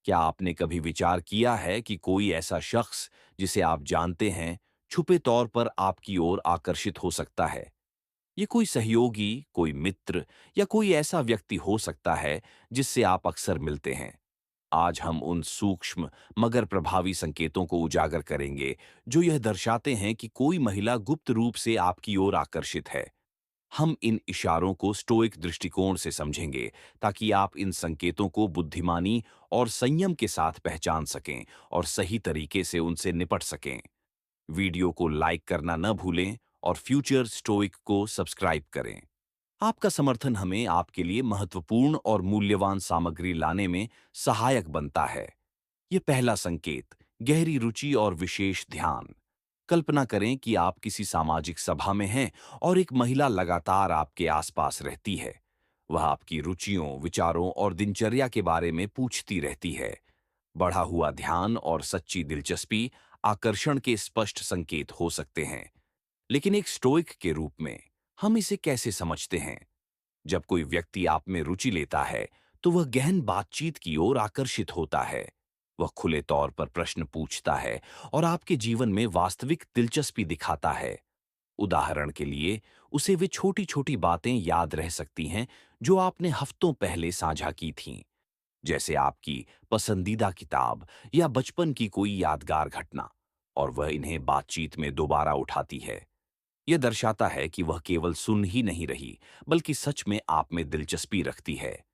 क्या आपने कभी विचार किया है कि कोई ऐसा शख्स जिसे आप जानते हैं, छुपे तौर पर आपकी ओर आकर्षित हो सकता है? ये कोई सहयोगी, कोई मित्र या कोई ऐसा व्यक्ति हो सकता है जिससे आप अक्सर मिलते हैं। आज हम उन सूक्ष्म मगर प्रभावी संकेतों को उजागर करेंगे जो यह दर्शाते हैं कि कोई महिला गुप्त रूप से आपकी ओर आकर्षित है। हम इन इशारों को स्टोइक दृष्टिकोण से समझेंगे ताकि आप इन संकेतों को बुद्धिमानी और संयम के साथ पहचान सकें और सही तरीके से उनसे निपट सकें। वीडियो को लाइक करना न भूलें और फ्यूचर स्टोइक को सब्सक्राइब करें। आपका समर्थन हमें आपके लिए महत्वपूर्ण और मूल्यवान सामग्री लाने में सहायक बनता है। ये पहला संकेत, गहरी रुचि और विशेष ध्यान। कल्पना करें कि आप किसी सामाजिक सभा में हैं और एक महिला लगातार आपके आसपास रहती है। वह आपकी रुचियों, विचारों और दिनचर्या के बारे में पूछती रहती है। बढ़ा हुआ ध्यान और सच्ची दिलचस्पी आकर्षण के स्पष्ट संकेत हो सकते हैं। लेकिन एक स्टोइक के रूप में हम इसे कैसे समझते हैं? जब कोई व्यक्ति आप में रुचि लेता है, तो वह गहन बातचीत की ओर आकर्षित होता है। वह खुले तौर पर प्रश्न पूछता है और आपके जीवन में वास्तविक दिलचस्पी दिखाता है। उदाहरण के लिए, उसे वे छोटी-छोटी बातें याद रह सकती हैं जो आपने हफ्तों पहले साझा की थीं, जैसे आपकी पसंदीदा किताब या बचपन की कोई यादगार घटना, और वह इन्हें बातचीत में दोबारा उठाती है। यह दर्शाता है कि वह केवल सुन ही नहीं रही, बल्कि सच में आप में दिलचस्पी रखती है।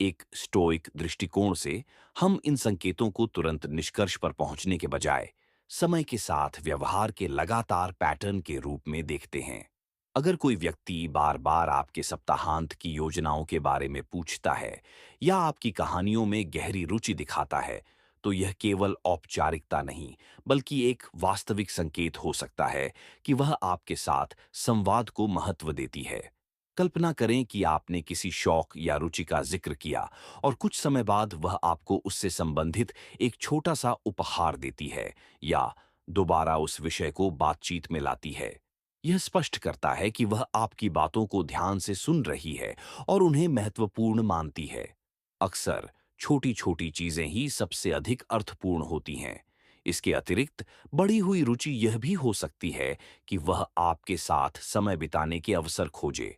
एक स्टोइक दृष्टिकोण से हम इन संकेतों को तुरंत निष्कर्ष पर पहुंचने के बजाय समय के साथ व्यवहार के लगातार पैटर्न के रूप में देखते हैं। अगर कोई व्यक्ति बार बार आपके सप्ताहांत की योजनाओं के बारे में पूछता है या आपकी कहानियों में गहरी रुचि दिखाता है, तो यह केवल औपचारिकता नहीं, बल्कि एक वास्तविक संकेत हो सकता है कि वह आपके साथ संवाद को महत्व देती है। कल्पना करें कि आपने किसी शौक या रुचि का जिक्र किया और कुछ समय बाद वह आपको उससे संबंधित एक छोटा सा उपहार देती है या दोबारा उस विषय को बातचीत में लाती है। यह स्पष्ट करता है कि वह आपकी बातों को ध्यान से सुन रही है और उन्हें महत्वपूर्ण मानती है। अक्सर छोटी-छोटी चीजें ही सबसे अधिक अर्थपूर्ण होती हैं। इसके अतिरिक्त बड़ी हुई रुचि यह भी हो सकती है कि वह आपके साथ समय बिताने के अवसर खोजे।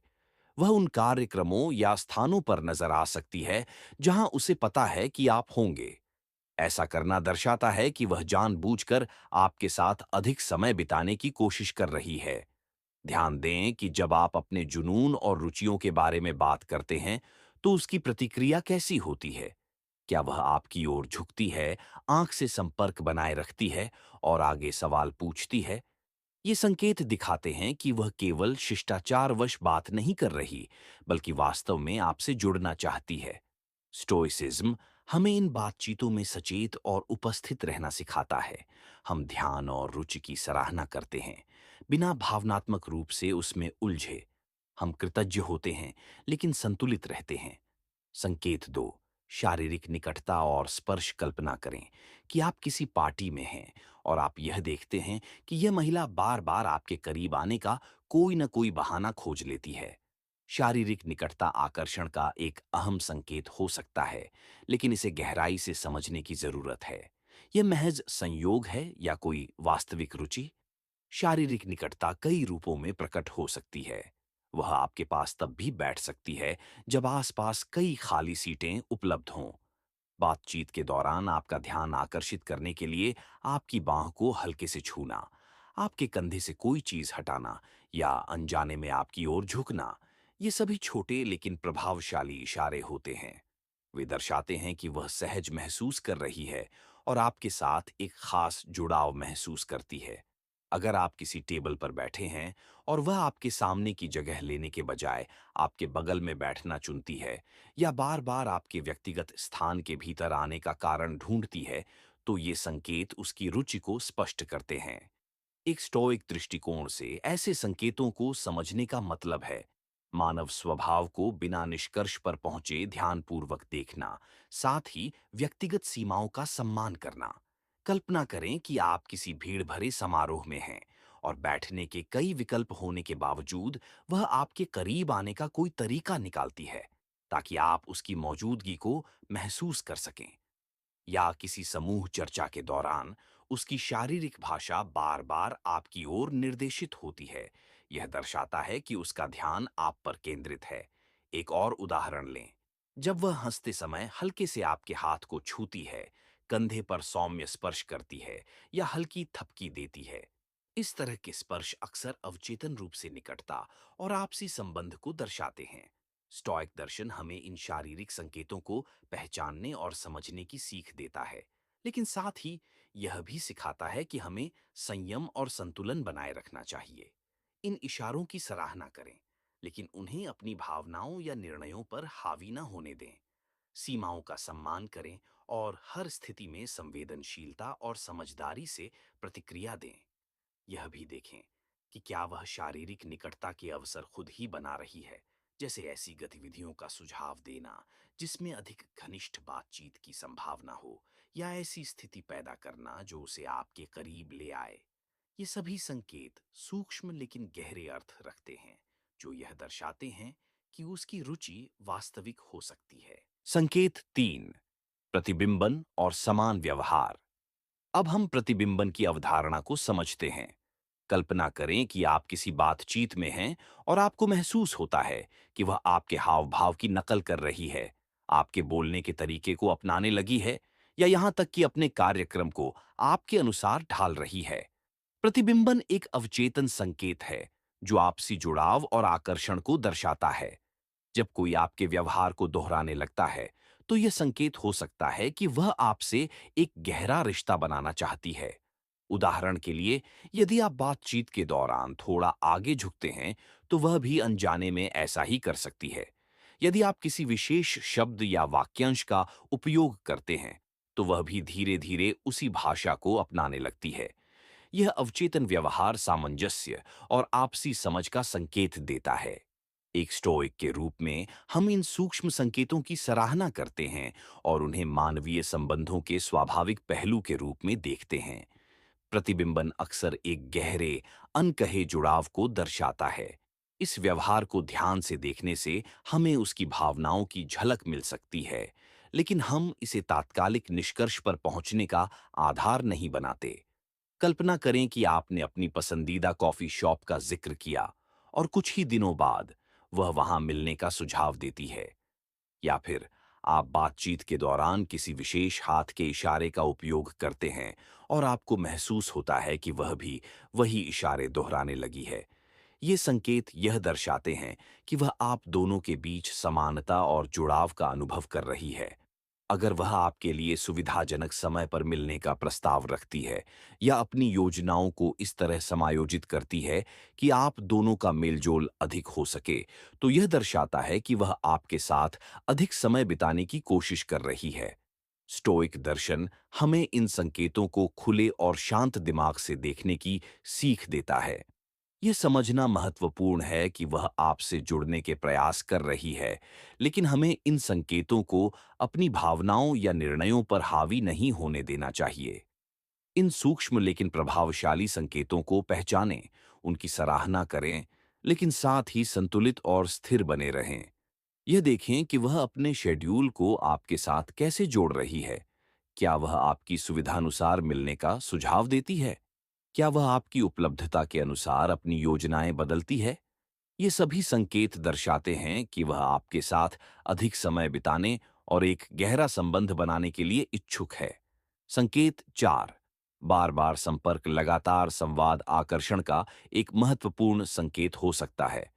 वह उन कार्यक्रमों या स्थानों पर नजर आ सकती है जहां उसे पता है कि आप होंगे। ऐसा करना दर्शाता है कि वह जानबूझकर आपके साथ अधिक समय बिताने की कोशिश कर रही है। ध्यान दें कि जब आप अपने जुनून और रुचियों के बारे में बात करते हैं, तो उसकी प्रतिक्रिया कैसी होती है? क्या वह आपकी ओर झुकती है, आंख से संपर्क बनाए रखती है और आगे सवाल पूछती है? ये संकेत दिखाते हैं कि वह केवल शिष्टाचारवश बात नहीं कर रही, बल्कि वास्तव में आपसे जुड़ना चाहती है। स्टोइसिज्म हमें इन बातचीतों में सचेत और उपस्थित रहना सिखाता है। हम ध्यान और रुचि की सराहना करते हैं, बिना भावनात्मक रूप से उसमें उलझे। हम कृतज्ञ होते हैं, लेकिन संतुलित रहते हैं। संकेत 2, शारीरिक निकटता और स्पर्श। कल्पना करें कि आप किसी पार्टी में हैं और आप यह देखते हैं कि यह महिला बार बार आपके करीब आने का कोई न कोई बहाना खोज लेती है। शारीरिक निकटता आकर्षण का एक अहम संकेत हो सकता है, लेकिन इसे गहराई से समझने की जरूरत है। यह महज संयोग है या कोई वास्तविक रुचि? शारीरिक निकटता कई रूपों में प्रकट हो सकती है। वह आपके पास तब भी बैठ सकती है जब आसपास कई खाली सीटें उपलब्ध हों। बातचीत के दौरान आपका ध्यान आकर्षित करने के लिए आपकी बांह को हल्के से छूना, आपके कंधे से कोई चीज हटाना या अनजाने में आपकी ओर झुकना, ये सभी छोटे लेकिन प्रभावशाली इशारे होते हैं। वे दर्शाते हैं कि वह सहज महसूस कर रही है और आपके साथ एक खास जुड़ाव महसूस करती है। अगर आप किसी टेबल पर बैठे हैं और वह आपके सामने की जगह लेने के बजाय आपके बगल में बैठना चुनती है या बार-बार आपके व्यक्तिगत स्थान के भीतर आने का कारण ढूंढती है, तो ये संकेत उसकी रुचि को स्पष्ट करते हैं। एक स्टोइक दृष्टिकोण से ऐसे संकेतों को समझने का मतलब है मानव स्वभाव को बिना निष्कर्ष पर पहुंचे ध्यानपूर्वक देखना, साथ ही व्यक्तिगत सीमाओं का सम्मान करना। कल्पना करें कि आप किसी भीड़ भरे समारोह में हैं और बैठने के कई विकल्प होने के बावजूद वह आपके करीब आने का कोई तरीका निकालती है ताकि आप उसकी मौजूदगी को महसूस कर सकें। या किसी समूह चर्चा के दौरान उसकी शारीरिक भाषा बार बार आपकी ओर निर्देशित होती है, यह दर्शाता है कि उसका ध्यान आप पर केंद्रित है। एक और उदाहरण लें। जब वह हंसते समय हल्के से आपके हाथ को छूती है, कंधे पर सौम्य स्पर्श करती है या हल्की थपकी देती है, इस तरह के स्पर्श अक्सर अवचेतन रूप से निकटता और आपसी संबंध को दर्शाते हैं। स्टोइक दर्शन हमें इन शारीरिक संकेतों को पहचानने और समझने की सीख देता है, लेकिन साथ ही यह भी सिखाता है कि हमें संयम और संतुलन बनाए रखना चाहिए। इन इशारों की सराहना करें, लेकिन उन्हें अपनी भावनाओं या निर्णयों पर हावी न होने दें। सीमाओं का सम्मान करें और हर स्थिति में संवेदनशीलता और समझदारी से प्रतिक्रिया दें। यह भी देखें कि क्या वह शारीरिक निकटता के अवसर खुद ही बना रही है, जैसे ऐसी गतिविधियों का सुझाव देना जिसमें अधिक घनिष्ठ बातचीत की संभावना हो, या ऐसी स्थिति पैदा करना जो उसे आपके करीब ले आए। ये सभी संकेत सूक्ष्म लेकिन गहरे अर्थ रखते हैं, जो यह दर्शाते हैं कि उसकी रुचि वास्तविक हो सकती है। संकेत 3, प्रतिबिंबन और समान व्यवहार। अब हम प्रतिबिंबन की अवधारणा को समझते हैं। कल्पना करें कि आप किसी बातचीत में हैं और आपको महसूस होता है कि वह आपके हाव भाव की नकल कर रही है, आपके बोलने के तरीके को अपनाने लगी है, या यहां तक कि अपने कार्यक्रम को आपके अनुसार ढाल रही है। प्रतिबिंबन एक अवचेतन संकेत है जो आपसी जुड़ाव और आकर्षण को दर्शाता है। जब कोई आपके व्यवहार को दोहराने लगता है, तो यह संकेत हो सकता है कि वह आपसे एक गहरा रिश्ता बनाना चाहती है। उदाहरण के लिए, यदि आप बातचीत के दौरान थोड़ा आगे झुकते हैं, तो वह भी अनजाने में ऐसा ही कर सकती है। यदि आप किसी विशेष शब्द या वाक्यांश का उपयोग करते हैं, तो वह भी धीरे-धीरे उसी भाषा को अपनाने लगती है। यह अवचेतन व्यवहार सामंजस्य और आपसी समझ का संकेत देता है। एक स्टोइक के रूप में हम इन सूक्ष्म संकेतों की सराहना करते हैं और उन्हें मानवीय संबंधों के स्वाभाविक पहलू के रूप में देखते हैं। प्रतिबिंबन अक्सर एक गहरे, अनकहे जुड़ाव को दर्शाता है। इस व्यवहार को ध्यान से देखने से हमें उसकी भावनाओं की झलक मिल सकती है, लेकिन हम इसे तात्कालिक निष्कर्ष पर पहुंचने का आधार नहीं बनाते। कल्पना करें कि आपने अपनी पसंदीदा कॉफी शॉप का जिक्र किया और कुछ ही दिनों बाद वह वहां मिलने का सुझाव देती है, या फिर आप बातचीत के दौरान किसी विशेष हाथ के इशारे का उपयोग करते हैं और आपको महसूस होता है कि वह भी वही इशारे दोहराने लगी है। ये संकेत यह दर्शाते हैं कि वह आप दोनों के बीच समानता और जुड़ाव का अनुभव कर रही है। अगर वह आपके लिए सुविधाजनक समय पर मिलने का प्रस्ताव रखती है या अपनी योजनाओं को इस तरह समायोजित करती है कि आप दोनों का मेलजोल अधिक हो सके, तो यह दर्शाता है कि वह आपके साथ अधिक समय बिताने की कोशिश कर रही है। स्टोइक दर्शन हमें इन संकेतों को खुले और शांत दिमाग से देखने की सीख देता है। यह समझना महत्वपूर्ण है कि वह आपसे जुड़ने के प्रयास कर रही है, लेकिन हमें इन संकेतों को अपनी भावनाओं या निर्णयों पर हावी नहीं होने देना चाहिए। इन सूक्ष्म लेकिन प्रभावशाली संकेतों को पहचानें, उनकी सराहना करें, लेकिन साथ ही संतुलित और स्थिर बने रहें। यह देखें कि वह अपने शेड्यूल को आपके साथ कैसे जोड़ रही है। क्या वह आपकी सुविधानुसार मिलने का सुझाव देती है? क्या वह आपकी उपलब्धता के अनुसार अपनी योजनाएं बदलती है? ये सभी संकेत दर्शाते हैं कि वह आपके साथ अधिक समय बिताने और एक गहरा संबंध बनाने के लिए इच्छुक है। संकेत 4, बार बार संपर्क लगातार संवाद आकर्षण का एक महत्वपूर्ण संकेत हो सकता है।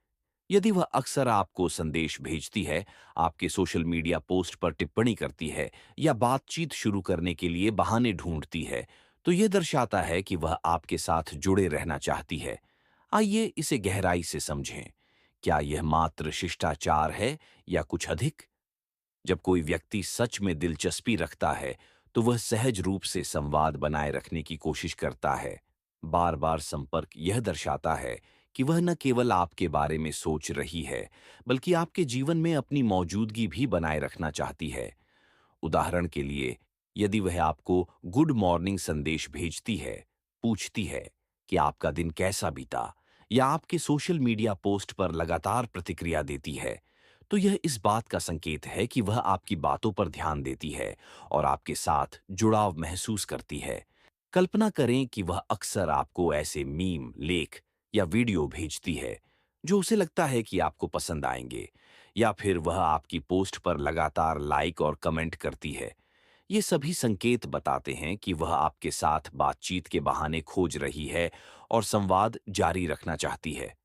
यदि वह अक्सर आपको संदेश भेजती है, आपके सोशल मीडिया पोस्ट पर टिप्पणी करती है या बातचीत शुरू करने के लिए बहाने ढूंढती है, तो यह दर्शाता है कि वह आपके साथ जुड़े रहना चाहती है। आइए इसे गहराई से समझें। क्या यह मात्र शिष्टाचार है या कुछ अधिक? जब कोई व्यक्ति सच में दिलचस्पी रखता है, तो वह सहज रूप से संवाद बनाए रखने की कोशिश करता है। बार बार संपर्क यह दर्शाता है कि वह न केवल आपके बारे में सोच रही है, बल्कि आपके जीवन में अपनी मौजूदगी भी बनाए रखना चाहती है। उदाहरण के लिए, यदि वह आपको गुड मॉर्निंग संदेश भेजती है, पूछती है कि आपका दिन कैसा बीता, या आपके सोशल मीडिया पोस्ट पर लगातार प्रतिक्रिया देती है, तो यह इस बात का संकेत है कि वह आपकी बातों पर ध्यान देती है और आपके साथ जुड़ाव महसूस करती है। कल्पना करें कि वह अक्सर आपको ऐसे मीम, लेख या वीडियो भेजती है जो उसे लगता है कि आपको पसंद आएंगे, या फिर वह आपकी पोस्ट पर लगातार लाइक और कमेंट करती है। ये सभी संकेत बताते हैं कि वह आपके साथ बातचीत के बहाने खोज रही है और संवाद जारी रखना चाहती है।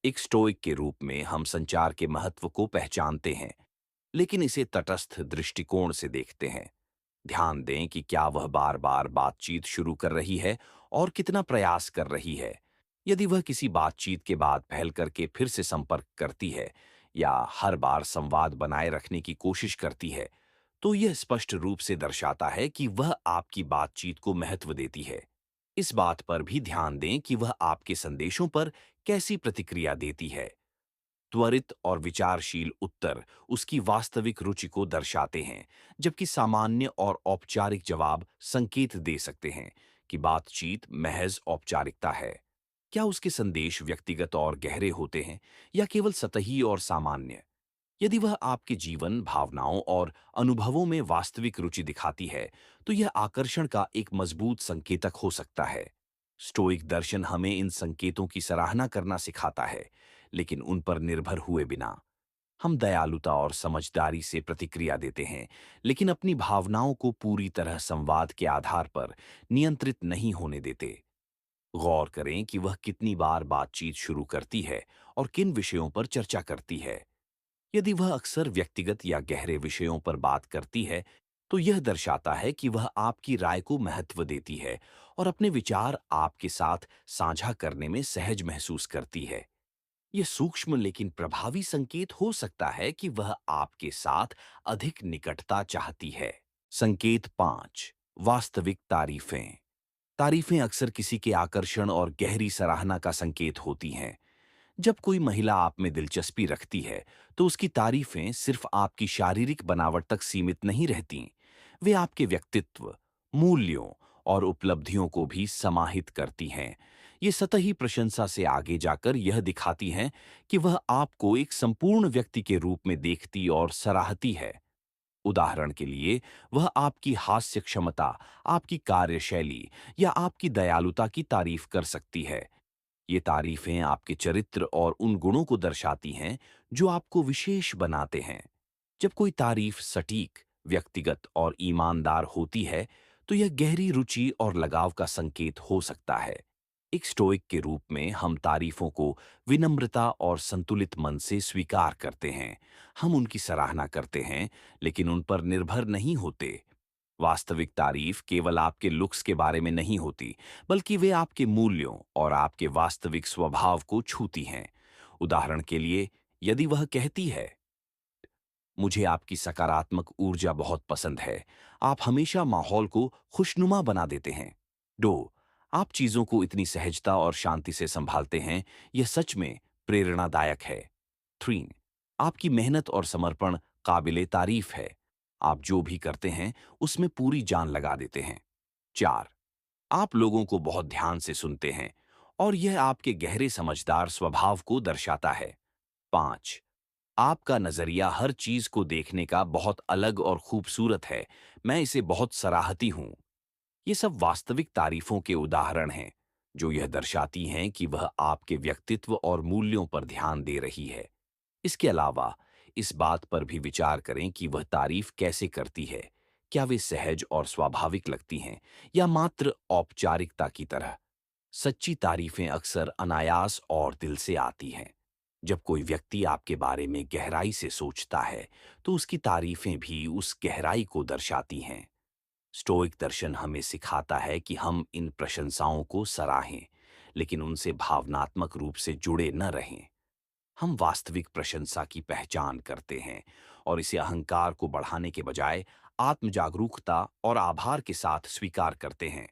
एक स्टोइक के रूप में हम संचार के महत्व को पहचानते हैं, लेकिन इसे तटस्थ दृष्टिकोण से देखते हैं। ध्यान दें कि क्या वह बार-बार बातचीत शुरू कर रही है और कितना प्रयास कर रही है। यदि वह किसी बातचीत के बाद पहल करके फिर से संपर्क करती है या हर बार संवाद बनाए रखने की कोशिश करती है, तो यह स्पष्ट रूप से दर्शाता है कि वह आपकी बातचीत को महत्व देती है। इस बात पर भी ध्यान दें कि वह आपके संदेशों पर कैसी प्रतिक्रिया देती है। त्वरित और विचारशील उत्तर उसकी वास्तविक रुचि को दर्शाते हैं, जबकि सामान्य और औपचारिक जवाब संकेत दे सकते हैं कि बातचीत महज औपचारिकता है। क्या उसके संदेश व्यक्तिगत और गहरे होते हैं या केवल सतही और सामान्य? यदि वह आपके जीवन, भावनाओं और अनुभवों में वास्तविक रुचि दिखाती है, तो यह आकर्षण का एक मजबूत संकेतक हो सकता है। स्टोइक दर्शन हमें इन संकेतों की सराहना करना सिखाता है, लेकिन उन पर निर्भर हुए बिना। हम दयालुता और समझदारी से प्रतिक्रिया देते हैं, लेकिन अपनी भावनाओं को पूरी तरह संवाद के आधार पर नियंत्रित नहीं होने देते। गौर करें कि वह कितनी बार बातचीत शुरू करती है और किन विषयों पर चर्चा करती है। यदि वह अक्सर व्यक्तिगत या गहरे विषयों पर बात करती है, तो यह दर्शाता है कि वह आपकी राय को महत्व देती है और अपने विचार आपके साथ साझा करने में सहज महसूस करती है। यह सूक्ष्म लेकिन प्रभावी संकेत हो सकता है कि वह आपके साथ अधिक निकटता चाहती है। संकेत 5, वास्तविक तारीफें। तारीफें अक्सर किसी के आकर्षण और गहरी सराहना का संकेत होती हैं। जब कोई महिला आप में दिलचस्पी रखती है, तो उसकी तारीफें सिर्फ आपकी शारीरिक बनावट तक सीमित नहीं रहती। वे आपके व्यक्तित्व, मूल्यों और उपलब्धियों को भी समाहित करती हैं। ये सतही प्रशंसा से आगे जाकर यह दिखाती हैं कि वह आपको एक संपूर्ण व्यक्ति के रूप में देखती और सराहती है। उदाहरण के लिए, वह आपकी हास्य क्षमता, आपकी कार्यशैली या आपकी दयालुता की तारीफ कर सकती है। ये तारीफें आपके चरित्र और उन गुणों को दर्शाती हैं जो आपको विशेष बनाते हैं। जब कोई तारीफ सटीक, व्यक्तिगत और ईमानदार होती है, तो यह गहरी रुचि और लगाव का संकेत हो सकता है। एक स्टोइक के रूप में हम तारीफों को विनम्रता और संतुलित मन से स्वीकार करते हैं। हम उनकी सराहना करते हैं, लेकिन उन पर निर्भर नहीं होते। वास्तविक तारीफ केवल आपके लुक्स के बारे में नहीं होती, बल्कि वे आपके मूल्यों और आपके वास्तविक स्वभाव को छूती हैं। उदाहरण के लिए, यदि वह कहती है, मुझे आपकी सकारात्मक ऊर्जा बहुत पसंद है, आप हमेशा माहौल को खुशनुमा बना देते हैं। दो, आप चीजों को इतनी सहजता और शांति से संभालते हैं, यह सच में प्रेरणादायक है। 3, आपकी मेहनत और समर्पण काबिले तारीफ है, आप जो भी करते हैं उसमें पूरी जान लगा देते हैं। 4, आप लोगों को बहुत ध्यान से सुनते हैं और यह आपके गहरे समझदार स्वभाव को दर्शाता है। 5, आपका नजरिया हर चीज को देखने का बहुत अलग और खूबसूरत है, मैं इसे बहुत सराहती हूं। ये सब वास्तविक तारीफों के उदाहरण हैं, जो यह दर्शाती हैं कि वह आपके व्यक्तित्व और मूल्यों पर ध्यान दे रही है। इसके अलावा इस बात पर भी विचार करें कि वह तारीफ कैसे करती है। क्या वे सहज और स्वाभाविक लगती हैं या मात्र औपचारिकता की तरह? सच्ची तारीफें अक्सर अनायास और दिल से आती हैं। जब कोई व्यक्ति आपके बारे में गहराई से सोचता है, तो उसकी तारीफें भी उस गहराई को दर्शाती हैं। स्टोइक दर्शन हमें सिखाता है कि हम इन प्रशंसाओं को सराहें, लेकिन उनसे भावनात्मक रूप से जुड़े न रहें। हम वास्तविक प्रशंसा की पहचान करते हैं और इसे अहंकार को बढ़ाने के बजाय आत्म जागरूकता और आभार के साथ स्वीकार करते हैं।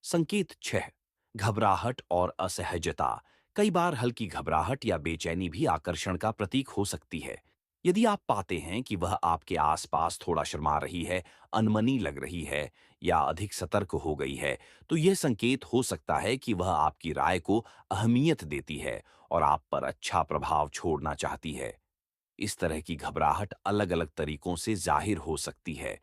संकेत 6, घबराहट और असहजता। कई बार हल्की घबराहट या बेचैनी भी आकर्षण का प्रतीक हो सकती है। यदि आप पाते हैं कि वह आपके आसपास थोड़ा शर्मा रही है, अनमनी लग रही है या अधिक सतर्क हो गई है, तो यह संकेत हो सकता है कि वह आपकी राय को अहमियत देती है और आप पर अच्छा प्रभाव छोड़ना चाहती है। इस तरह की घबराहट अलग-अलग तरीकों से जाहिर हो सकती है,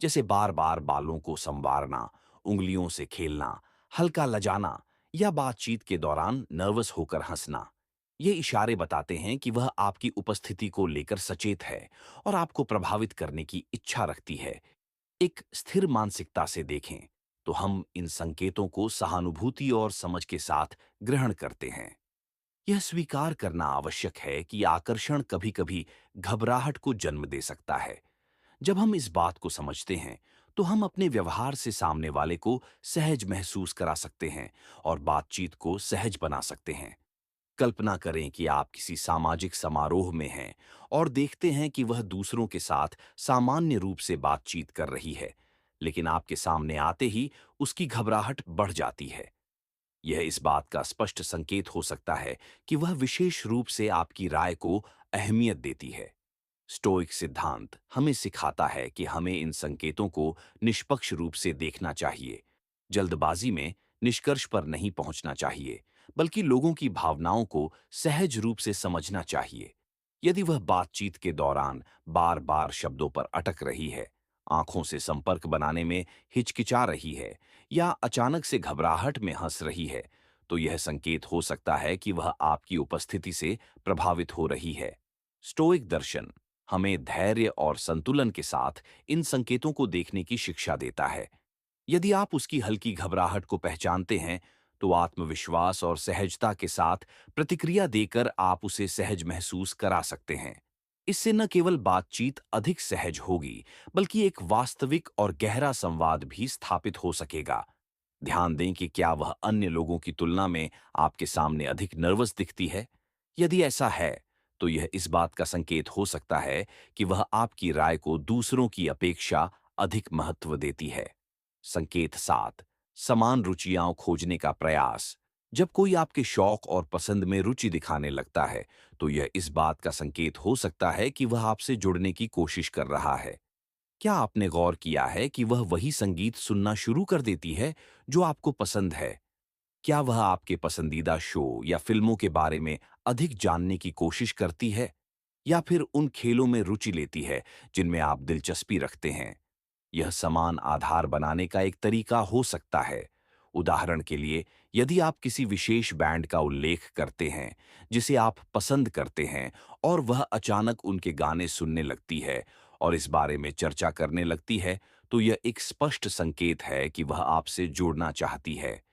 जैसे बार-बार बालों को संवारना, उंगलियों से खेलना, हल्का लजाना या बातचीत के दौरान नर्वस होकर हंसना। ये इशारे बताते हैं कि वह आपकी उपस्थिति को लेकर सचेत है और आपको प्रभावित करने की इच्छा रखती है। एक स्थिर मानसिकता से देखें, तो हम इन संकेतों को सहानुभूति और समझ के साथ ग्रहण करते हैं। यह स्वीकार करना आवश्यक है कि आकर्षण कभी-कभी घबराहट को जन्म दे सकता है। जब हम इस बात को समझते हैं, तो हम अपने व्यवहार से सामने वाले को सहज महसूस करा सकते हैं और बातचीत को सहज बना सकते हैं। कल्पना करें कि आप किसी सामाजिक समारोह में हैं और देखते हैं कि वह दूसरों के साथ सामान्य रूप से बातचीत कर रही है, लेकिन आपके सामने आते ही उसकी घबराहट बढ़ जाती है। यह इस बात का स्पष्ट संकेत हो सकता है कि वह विशेष रूप से आपकी राय को अहमियत देती है। स्टोइक सिद्धांत हमें सिखाता है कि हमें इन संकेतों को निष्पक्ष रूप से देखना चाहिए। जल्दबाजी में निष्कर्ष पर नहीं पहुंचना चाहिए, बल्कि लोगों की भावनाओं को सहज रूप से समझना चाहिए। यदि वह बातचीत के दौरान बार-बार शब्दों पर अटक रही है, आंखों से संपर्क बनाने में हिचकिचा रही है या अचानक से घबराहट में हंस रही है, तो यह संकेत हो सकता है कि वह आपकी उपस्थिति से प्रभावित हो रही है। स्टोइक दर्शन हमें धैर्य और संतुलन के साथ इन संकेतों को देखने की शिक्षा देता है। यदि आप उसकी हल्की घबराहट को पहचानते हैं, तो आत्मविश्वास और सहजता के साथ प्रतिक्रिया देकर आप उसे सहज महसूस करा सकते हैं। इससे न केवल बातचीत अधिक सहज होगी, बल्कि एक वास्तविक और गहरा संवाद भी स्थापित हो सकेगा। ध्यान दें कि क्या वह अन्य लोगों की तुलना में आपके सामने अधिक नर्वस दिखती है। यदि ऐसा है, तो यह इस बात का संकेत हो सकता है कि वह आपकी राय को दूसरों की अपेक्षा अधिक महत्व देती है। संकेत 7, समान रुचियां खोजने का प्रयास। जब कोई आपके शौक और पसंद में रुचि दिखाने लगता है, तो यह इस बात का संकेत हो सकता है कि वह आपसे जुड़ने की कोशिश कर रहा है। क्या आपने गौर किया है कि वह वही संगीत सुनना शुरू कर देती है जो आपको पसंद है? क्या वह आपके पसंदीदा शो या फिल्मों के बारे में अधिक जानने की कोशिश करती है? या फिर उन खेलों में रुचि लेती है जिनमें आप दिलचस्पी रखते हैं? यह समान आधार बनाने का एक तरीका हो सकता है। उदाहरण के लिए, यदि आप किसी विशेष बैंड का उल्लेख करते हैं जिसे आप पसंद करते हैं और वह अचानक उनके गाने सुनने लगती है और इस बारे में चर्चा करने लगती है, तो यह एक स्पष्ट संकेत है कि वह आपसे जुड़ना चाहती है।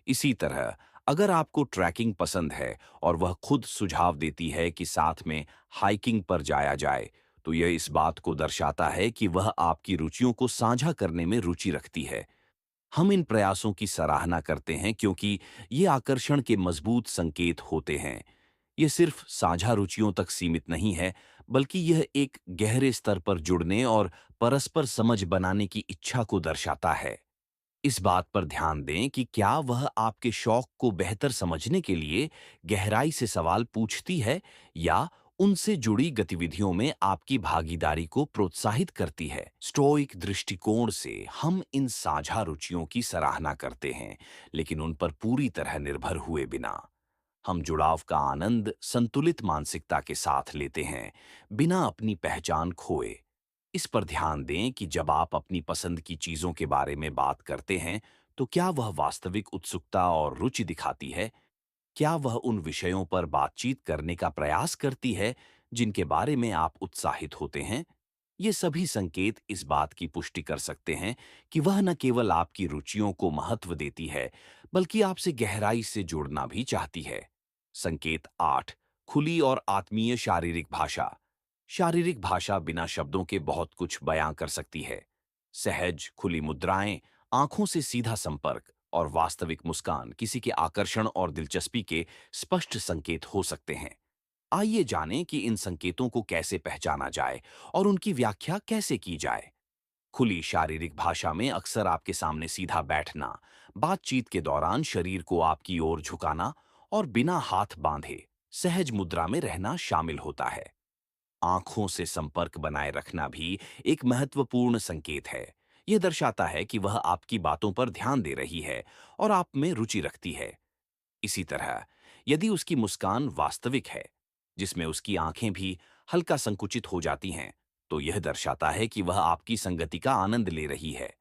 इसी तरह, अगर आपको ट्रैकिंग पसंद है और वह खुद सुझाव देती है कि साथ में हाइकिंग पर जाया जाए, तो यह इस बात को दर्शाता है कि वह आपकी रुचियों को साझा करने में रुचि रखती है। हम इन प्रयासों की सराहना करते हैं क्योंकि ये आकर्षण के मजबूत संकेत होते हैं। ये सिर्फ साझा रुचियों तक सीमित नहीं है, बल्कि यह एक गहरे स्तर पर जुड़ने और परस्पर समझ बनाने की इच्छा को दर्शाता है। इस बात पर ध्यान दें कि क्या वह आपके शौक को बेहतर समझने के लिए गहराई से सवाल पूछती है या उनसे जुड़ी गतिविधियों में आपकी भागीदारी को प्रोत्साहित करती है। स्टोइक दृष्टिकोण से हम इन साझा रुचियों की सराहना करते हैं, लेकिन उन पर पूरी तरह निर्भर हुए बिना। हम जुड़ाव का आनंद संतुलित मानसिकता के साथ लेते हैं, बिना अपनी पहचान खोए। इस पर ध्यान दें कि जब आप अपनी पसंद की चीजों के बारे में बात करते हैं, तो क्या वह वास्तविक उत्सुकता और रुचि दिखाती है? क्या वह उन विषयों पर बातचीत करने का प्रयास करती है जिनके बारे में आप उत्साहित होते हैं? ये सभी संकेत इस बात की पुष्टि कर सकते हैं कि वह न केवल आपकी रुचियों को महत्व देती है, बल्कि आपसे गहराई से जुड़ना भी चाहती है। संकेत 8, खुली और आत्मीय शारीरिक भाषा। शारीरिक भाषा बिना शब्दों के बहुत कुछ बयां कर सकती है। सहज, खुली मुद्राएं, आंखों से सीधा संपर्क और वास्तविक मुस्कान किसी के आकर्षण और दिलचस्पी के स्पष्ट संकेत हो सकते हैं। आइए जानें कि इन संकेतों को कैसे पहचाना जाए और उनकी व्याख्या कैसे की जाए। खुली शारीरिक भाषा में अक्सर आपके सामने सीधा बैठना, बातचीत के दौरान शरीर को आपकी ओर झुकाना और बिना हाथ बांधे सहज मुद्रा में रहना शामिल होता है। आंखों से संपर्क बनाए रखना भी एक महत्वपूर्ण संकेत है। यह दर्शाता है कि वह आपकी बातों पर ध्यान दे रही है और आप में रुचि रखती है। इसी तरह, यदि उसकी मुस्कान वास्तविक है, जिसमें उसकी आंखें भी हल्का संकुचित हो जाती हैं, तो यह दर्शाता है कि वह आपकी संगति का आनंद ले रही है।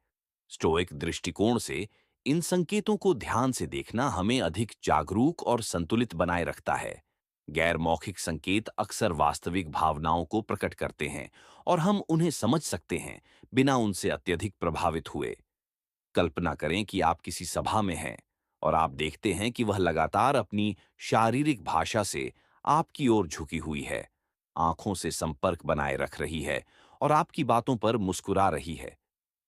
स्टोइक दृष्टिकोण से इन संकेतों को ध्यान से देखना हमें अधिक जागरूक और संतुलित बनाए रखता है। गैर मौखिक संकेत अक्सर वास्तविक भावनाओं को प्रकट करते हैं और हम उन्हें समझ सकते हैं बिना उनसे अत्यधिक प्रभावित हुए। कल्पना करें कि आप किसी सभा में हैं और आप देखते हैं कि वह लगातार अपनी शारीरिक भाषा से आपकी ओर झुकी हुई है, आंखों से संपर्क बनाए रख रही है और आपकी बातों पर मुस्कुरा रही है।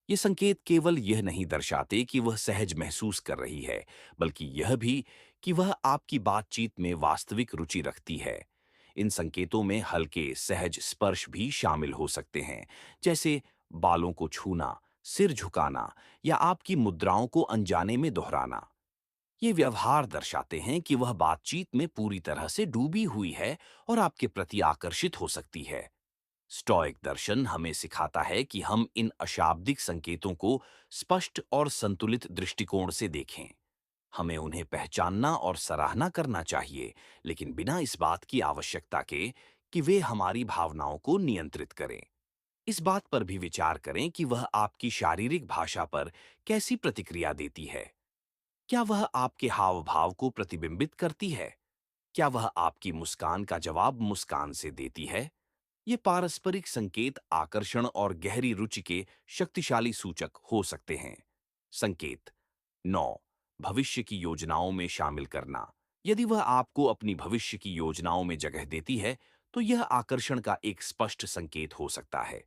ये संकेत केवल यह नहीं दर्शाते कि वह सहज महसूस कर रही है, बल्कि यह भी कि वह आपकी बातचीत में वास्तविक रुचि रखती है। इन संकेतों में हल्के सहज स्पर्श भी शामिल हो सकते हैं, जैसे बालों को छूना, सिर झुकाना या आपकी मुद्राओं को अनजाने में दोहराना। ये व्यवहार दर्शाते हैं कि वह बातचीत में पूरी तरह से डूबी हुई है और आपके प्रति आकर्षित हो सकती है। स्टोइक दर्शन हमें सिखाता है कि हम इन अशाब्दिक संकेतों को स्पष्ट और संतुलित दृष्टिकोण से देखें। हमें उन्हें पहचानना और सराहना करना चाहिए, लेकिन बिना इस बात की आवश्यकता के कि वे हमारी भावनाओं को नियंत्रित करें। इस बात पर भी विचार करें कि वह आपकी शारीरिक भाषा पर कैसी प्रतिक्रिया देती है। क्या वह आपके हाव भाव को प्रतिबिंबित करती है? क्या वह आपकी मुस्कान का जवाब मुस्कान से देती है? ये पारस्परिक संकेत आकर्षण और गहरी रुचि के शक्तिशाली सूचक हो सकते हैं। संकेत 9, भविष्य की योजनाओं में शामिल करना। यदि वह आपको अपनी भविष्य की योजनाओं में जगह देती है, तो यह आकर्षण का एक स्पष्ट संकेत हो सकता है।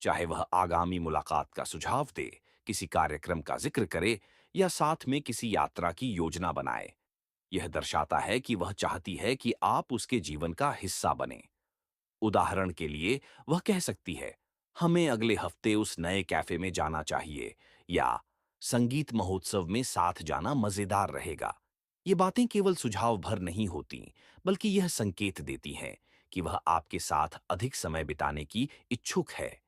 चाहे वह आगामी मुलाकात का सुझाव दे, किसी कार्यक्रम का जिक्र करे या साथ में किसी यात्रा की योजना बनाए, यह दर्शाता है कि वह चाहती है कि आप उसके जीवन का हिस्सा बने। उदाहरण के लिए वह कह सकती है, हमें अगले हफ्ते उस नए कैफे में जाना चाहिए, या संगीत महोत्सव में साथ जाना मजेदार रहेगा। ये बातें केवल सुझाव भर नहीं होती, बल्कि यह संकेत देती हैं कि वह आपके साथ अधिक समय बिताने की इच्छुक है।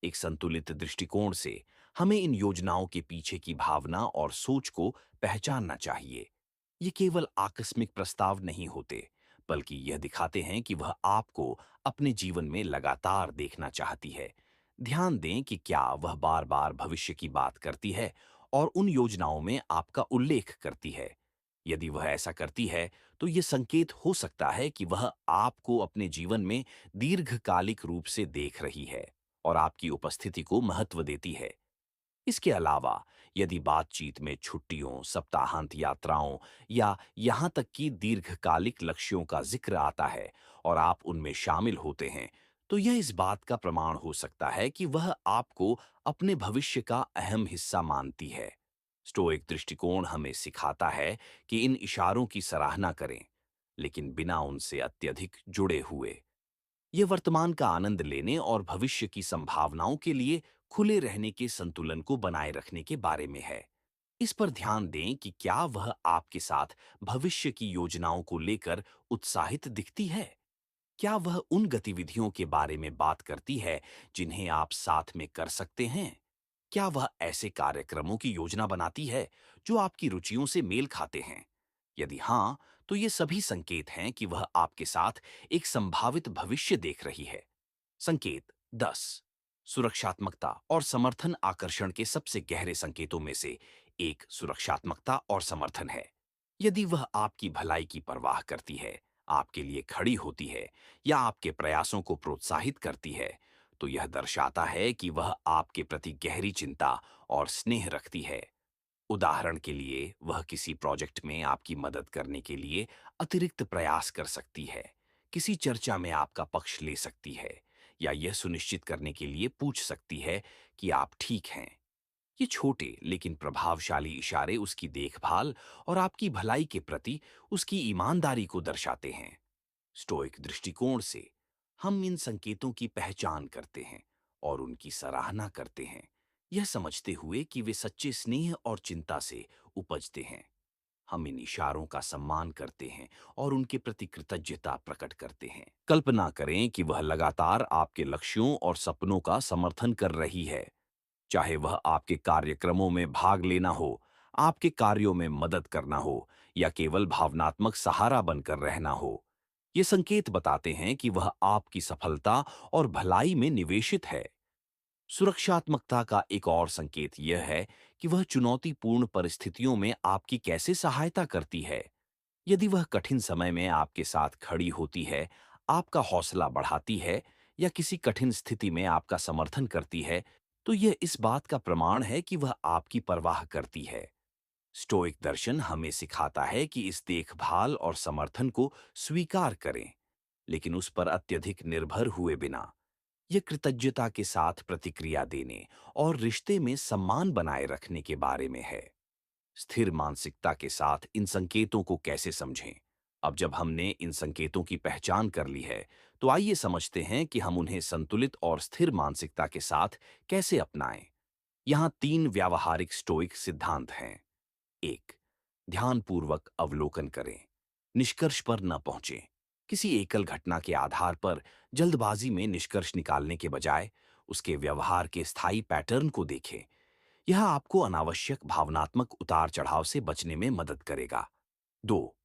एक संतुलित दृष्टिकोण से हमें इन योजनाओं के पीछे की भावना और सोच को पहचानना चाहिए। ये केवल आकस्मिक प्रस्ताव नहीं होते, बल्कि यह दिखाते हैं कि वह आपको अपने जीवन में लगातार देखना चाहती है। ध्यान दें कि क्या वह बार-बार भविष्य की बात करती है और उन योजनाओं में आपका उल्लेख करती है। यदि वह ऐसा करती है, तो ये संकेत हो सकता है कि वह आपको अपने जीवन में दीर्घकालिक रूप से देख रही है और आपकी उपस्थिति को महत्व देती है। इसके अलावा यदि बातचीत में छुट्टियों, सप्ताहांत यात्राओं या यहाँ तक कि दीर्घकालिक लक्ष्यों का जिक्र आता है और आप उनमें शामिल होते हैं, तो यह इस बात का प्रमाण हो सकता है कि वह आपको अपने भविष्य का अहम हिस्सा मानती है। स्टोइक दृष्टिकोण हमें सिखाता है कि इन इशारों की सराहना करें, लेकिन बिना उनसे अत्यधिक जुड़े हुए। ये वर्तमान का आनंद लेने और भविष्य की संभावनाओं के लिए खुले रहने के संतुलन को बनाए रखने के बारे में है। इस पर ध्यान दें कि क्या वह आपके साथ भविष्य की योजनाओं को लेकर उत्साहित दिखती है। क्या वह उन गतिविधियों के बारे में बात करती है जिन्हें आप साथ में कर सकते हैं। क्या वह ऐसे कार्यक्रमों की योजना बनाती है जो आपकी रुचियों से मेल खाते हैं। यदि हाँ, तो ये सभी संकेत हैं कि वह आपके साथ एक संभावित भविष्य देख रही है। संकेत 10, सुरक्षात्मकता और समर्थन आकर्षण के सबसे गहरे संकेतों में से एक सुरक्षात्मकता और समर्थन है। यदि वह आपकी भलाई की परवाह करती है, आपके लिए खड़ी होती है या आपके प्रयासों को प्रोत्साहित करती है, तो यह दर्शाता है कि वह आपके प्रति गहरी चिंता और स्नेह रखती है। उदाहरण के लिए वह किसी प्रोजेक्ट में आपकी मदद करने के लिए अतिरिक्त प्रयास कर सकती है, किसी चर्चा में आपका पक्ष ले सकती है या यह सुनिश्चित करने के लिए पूछ सकती है कि आप ठीक हैं। ये छोटे लेकिन प्रभावशाली इशारे उसकी देखभाल और आपकी भलाई के प्रति उसकी ईमानदारी को दर्शाते हैं। स्टोइक दृष्टिकोण से हम इन संकेतों की पहचान करते हैं और उनकी सराहना करते हैं, यह समझते हुए कि वे सच्चे स्नेह और चिंता से उपजते हैं। हम इन इशारों का सम्मान करते हैं और उनके प्रति कृतज्ञता प्रकट करते हैं। कल्पना करें कि वह लगातार आपके लक्ष्यों और सपनों का समर्थन कर रही है, चाहे वह आपके कार्यक्रमों में भाग लेना हो, आपके कार्यों में मदद करना हो या केवल भावनात्मक सहारा बनकर रहना हो। ये संकेत बताते हैं कि वह आपकी सफलता और भलाई में निवेशित है। सुरक्षात्मकता का एक और संकेत यह है कि वह चुनौतीपूर्ण परिस्थितियों में आपकी कैसे सहायता करती है। यदि वह कठिन समय में आपके साथ खड़ी होती है, आपका हौसला बढ़ाती है या किसी कठिन स्थिति में आपका समर्थन करती है, तो यह इस बात का प्रमाण है कि वह आपकी परवाह करती है। स्टोइक दर्शन हमें सिखाता है कि इस देखभाल और समर्थन को स्वीकार करें, लेकिन उस पर अत्यधिक निर्भर हुए बिना। यह कृतज्ञता के साथ प्रतिक्रिया देने और रिश्ते में सम्मान बनाए रखने के बारे में है। स्थिर मानसिकता के साथ इन संकेतों को कैसे समझें? अब जब हमने इन संकेतों की पहचान कर ली है, तो आइए समझते हैं कि हम उन्हें संतुलित और स्थिर मानसिकता के साथ कैसे अपनाएं। यहाँ 3 व्यावहारिक स्टोइक सिद्धांत हैं। 1. ध्यानपूर्वक अवलोकन करें। निष्कर्ष पर न पहुंचें। किसी एकल घटना के आधार पर जल्दबाजी में निष्कर्ष निकालने के बजाय उसके व्यवहार के स्थायी पैटर्न को देखें। यह आपको अनावश्यक भावनात्मक उतार चढ़ाव से बचने में मदद करेगा। 2.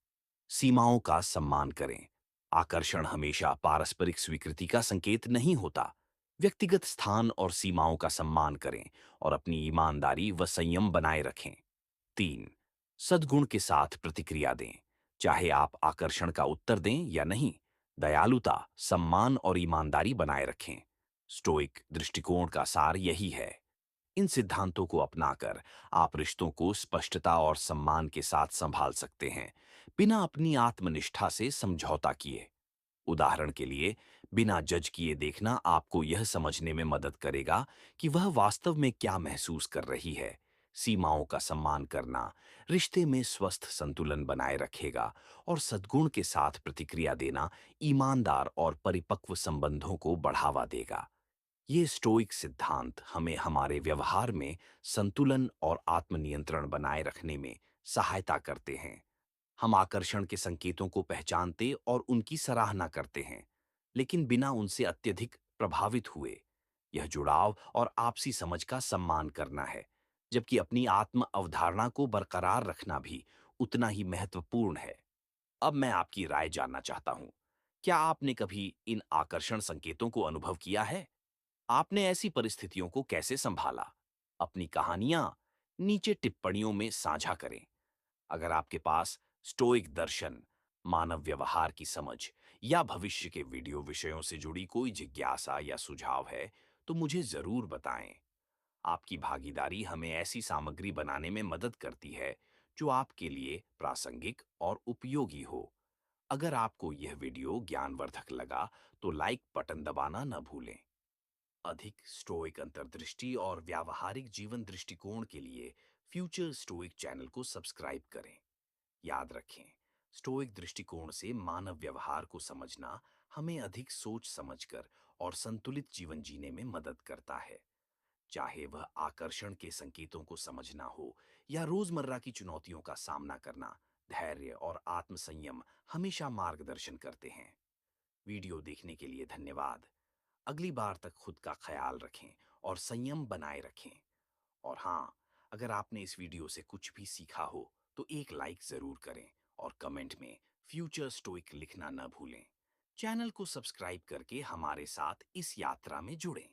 सीमाओं का सम्मान करें। आकर्षण हमेशा पारस्परिक स्वीकृति का संकेत नहीं होता। व्यक्तिगत स्थान और सीमाओं का सम्मान करें और अपनी ईमानदारी व संयम बनाए रखें। 3. सद्गुण के साथ प्रतिक्रिया दें। चाहे आप आकर्षण का उत्तर दें या नहीं, दयालुता, सम्मान और ईमानदारी बनाए रखें। स्टोइक दृष्टिकोण का सार यही है। इन सिद्धांतों को अपनाकर आप रिश्तों को स्पष्टता और सम्मान के साथ संभाल सकते हैं, बिना अपनी आत्मनिष्ठा से समझौता किए। उदाहरण के लिए, बिना जज किए देखना आपको यह समझने में मदद करेगा कि वह वास्तव में क्या महसूस कर रही है। सीमाओं का सम्मान करना रिश्ते में स्वस्थ संतुलन बनाए रखेगा और सद्गुण के साथ प्रतिक्रिया देना ईमानदार और परिपक्व संबंधों को बढ़ावा देगा। ये स्टोइक सिद्धांत हमें हमारे व्यवहार में संतुलन और आत्मनियंत्रण बनाए रखने में सहायता करते हैं। हम आकर्षण के संकेतों को पहचानते और उनकी सराहना करते हैं, लेकिन बिना उनसे अत्यधिक प्रभावित हुए। यह जुड़ाव और आपसी समझ का सम्मान करना है, जबकि अपनी आत्म अवधारणा को बरकरार रखना भी उतना ही महत्वपूर्ण है। अब मैं आपकी राय जानना चाहता हूं। क्या आपने कभी इन आकर्षण संकेतों को अनुभव किया है? आपने ऐसी परिस्थितियों को कैसे संभाला? अपनी कहानियां नीचे टिप्पणियों में साझा करें। अगर आपके पास स्टोइक दर्शन, मानव व्यवहार की समझ या भविष्य के वीडियो विषयों से जुड़ी कोई जिज्ञासा या सुझाव है, तो मुझे जरूर बताएं। आपकी भागीदारी हमें ऐसी सामग्री बनाने में मदद करती है जो आपके लिए प्रासंगिक और उपयोगी हो। अगर आपको यह वीडियो ज्ञानवर्धक लगा, तो लाइक बटन दबाना न भूलें। अधिक स्टोइक अंतर्दृष्टि और व्यावहारिक जीवन दृष्टिकोण के लिए फ्यूचर स्टोइक चैनल को सब्सक्राइब करें। याद रखें, स्टोइक दृष्टिकोण से मानव व्यवहार को समझना हमें अधिक सोच समझकर और संतुलित जीवन जीने में मदद करता है। चाहे वह आकर्षण के संकेतों को समझना हो या रोजमर्रा की चुनौतियों का सामना करना, धैर्य और आत्मसंयम हमेशा मार्गदर्शन करते हैं। वीडियो देखने के लिए धन्यवाद। अगली बार तक खुद का ख्याल रखें और संयम बनाए रखें। और हाँ, अगर आपने इस वीडियो से कुछ भी सीखा हो, तो एक लाइक जरूर करें और कमेंट में फ्यूचर स्टोइक लिखना न भूलें। चैनल को सब्सक्राइब करके हमारे साथ इस यात्रा में जुड़ें।